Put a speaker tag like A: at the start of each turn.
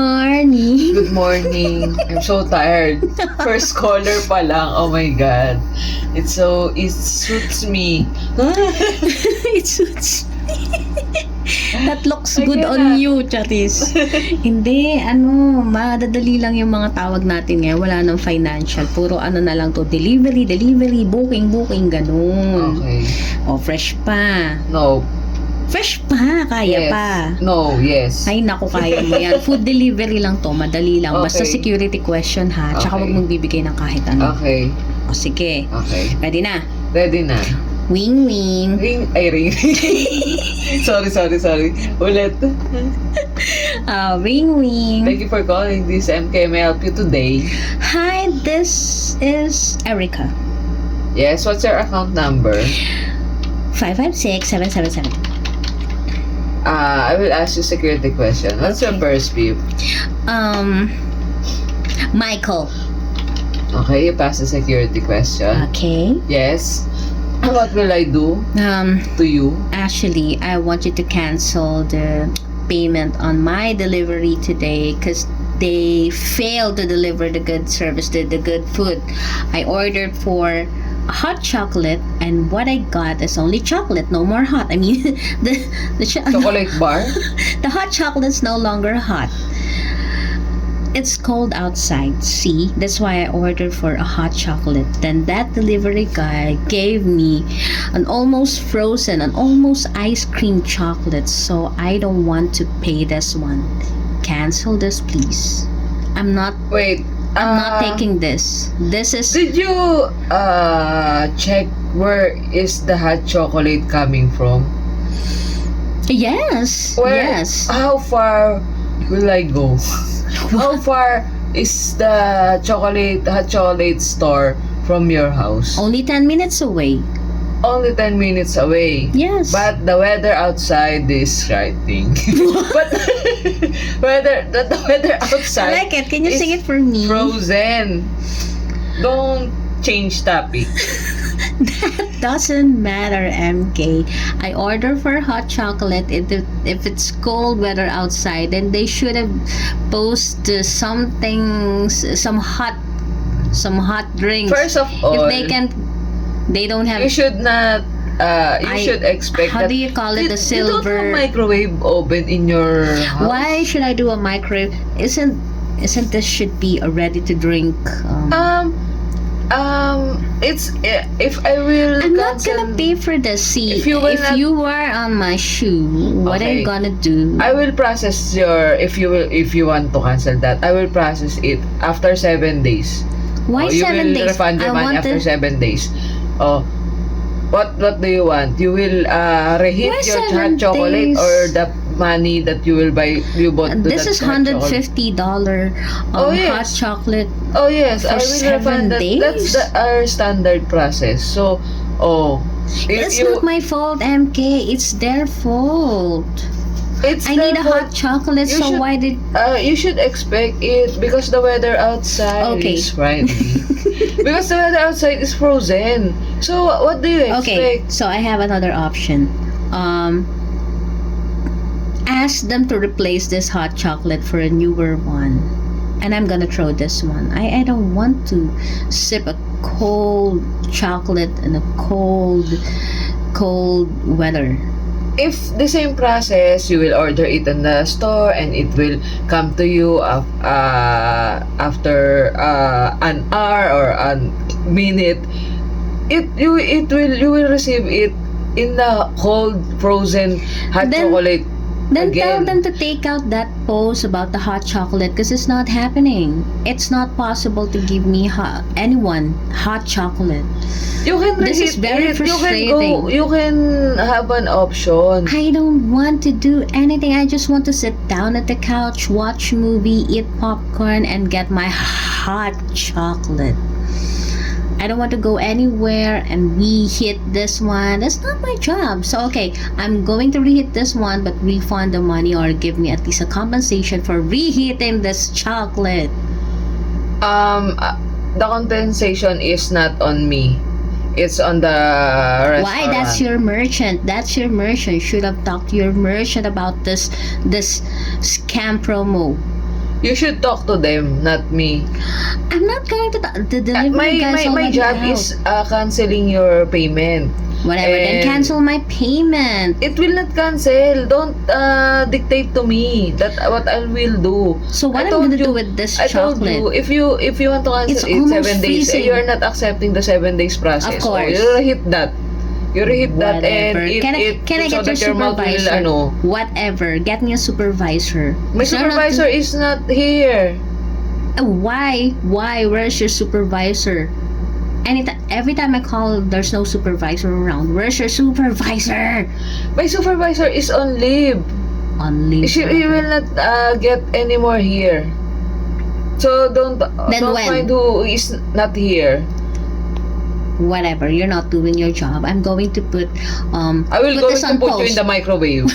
A: Morning.
B: Good morning. I'm so tired. First caller pa lang. Oh my God. It suits me.
A: It suits me. That looks
B: I
A: good
B: cannot.
A: on you, Charis. Hindi, madadali lang yung mga tawag natin ngayon. Wala nang financial. Puro na lang to. Delivery, booking, ganun.
B: Okay.
A: O, fresh pa.
B: No.
A: Fresh pa, kaya
B: Yes.
A: pa.
B: No, yes.
A: Ay, naku, kaya mo yan. Food delivery lang to, madali lang. Basta
B: Okay.
A: security question ha. Tsaka
B: Okay.
A: wag mong bibigay ng kahit ano.
B: Okay.
A: O, sige.
B: Okay.
A: Ready na?
B: Ready na.
A: Wing, wing.
B: Ring. sorry. Ulit.
A: Ring, wing.
B: Thank you for calling this MK. May I help you today?
A: Hi, this is Erica.
B: Yes, what's your account number?
A: 556777.
B: I will ask you security question. What's your
A: Okay.
B: first view?
A: Michael.
B: Okay, you pass the security question.
A: Okay.
B: Yes. What will I do to you?
A: Actually, I want you to cancel the payment on my delivery today because they failed to deliver the good service, the good food. I ordered for hot chocolate and what I got is only chocolate, no more hot. I mean, the
B: Chocolate bar?
A: the hot chocolate's no longer hot. It's cold outside, see? That's why I ordered for a hot chocolate. Then that delivery guy gave me an almost frozen, an almost ice cream chocolate. So I don't want to pay this one. Cancel this, please. I'm not
B: Wait.
A: taking this. This is
B: Did you check where is the hot chocolate coming from?
A: yes. Yes.
B: How far will I go? How far is the hot chocolate store from your house?
A: Only 10 minutes away.
B: Only 10 minutes away.
A: Yes.
B: But the weather outside is frightening. But the weather
A: I
B: outside
A: like it. Can you
B: is
A: sing it for me?
B: frozen. Don't change topic.
A: Doesn't matter, MK. I order for hot chocolate. If it's cold weather outside, then they should have posted something, some hot drinks.
B: First of all,
A: if they don't have.
B: you should not. You should expect
A: How
B: that.
A: do you call it? The
B: You don't have
A: silver.
B: microwave oven in your house.
A: Why should I do a microwave? Isn't this should be a ready to drink?
B: It's if I will.
A: I'm not
B: cancel-
A: gonna pay for this. See,
B: If you will not-
A: you were on my shoe, what are you
B: Okay.
A: gonna do?
B: I will process your if you want to cancel that. I will process it after 7 days.
A: Why
B: You
A: 7
B: will
A: days?
B: refund your
A: I
B: money
A: want
B: after
A: to.
B: 7 days. Oh, what do you want? You will reheat
A: Why
B: your
A: 7
B: hot chocolate
A: days?
B: or the money that you bought to
A: This
B: that
A: is
B: hot chocolate?
A: $150
B: Oh,
A: hot
B: yes.
A: chocolate.
B: Oh yes,
A: For
B: I will
A: 7
B: refund that.
A: days?
B: That's our standard process. So, if
A: It's not my fault, MK. It's their fault.
B: it's
A: I need a
B: their
A: hot
B: fault.
A: chocolate,
B: You
A: so
B: should-
A: why did...
B: You should expect it because the weather outside
A: Okay.
B: is frightening. Because the weather outside is frozen. So what do you
A: Okay,
B: expect?
A: so I have another option. Ask them to replace this hot chocolate for a newer one. And I'm gonna throw this one. I don't want to sip a cold chocolate in a cold weather.
B: If the same process, you will order it in the store and it will come to you after an hour or a minute. You will receive it in the cold frozen hot
A: Then-
B: chocolate.
A: Then tell
B: Again.
A: them to take out that post about the hot chocolate because it's not happening. It's not possible to give me anyone hot chocolate.
B: You can
A: This is
B: reheat
A: very
B: it.
A: frustrating.
B: You can have an option.
A: I don't want to do anything. I just want to sit down at the couch, watch movie, eat popcorn, and get my hot chocolate. I don't want to go anywhere and reheat this one. That's not my job. So, okay, I'm going to reheat this one, but refund the money or give me at least a compensation for reheating this chocolate.
B: The compensation is not on me. It's on the restaurant.
A: Why? That's your merchant. That's your merchant. Should have talked to your merchant about this scam promo.
B: You should talk to them, not me.
A: I'm not going to the delivery guys
B: My
A: already
B: job
A: out.
B: is canceling your payment.
A: Whatever, then
B: and-
A: cancel my payment.
B: It will not cancel. Don't dictate to me that what I will do.
A: So what
B: I
A: I'm
B: told
A: gonna do
B: you-
A: with this
B: I told
A: chocolate?
B: you, if you want to
A: It's
B: cancel it
A: almost
B: 7 days,
A: freezing.
B: you're not accepting the 7 days process.
A: Of course.
B: So, you hit that. You hit that and
A: Whatever.
B: eat
A: Can
B: it
A: I
B: so
A: get your
B: that your mouth will,
A: supervisor? Whatever. Get me a supervisor.
B: My
A: You're not
B: supervisor is not here.
A: Why? Why? Where's your supervisor? Every time I call, there's no supervisor around. Where's your supervisor?
B: My supervisor is on leave.
A: On leave.
B: He will not get any more here. So don't
A: when?
B: find who is not here.
A: Whatever. You're not doing your job. I'm going to put
B: I will
A: put
B: go
A: this
B: to
A: on
B: put you
A: post.
B: in the microwave.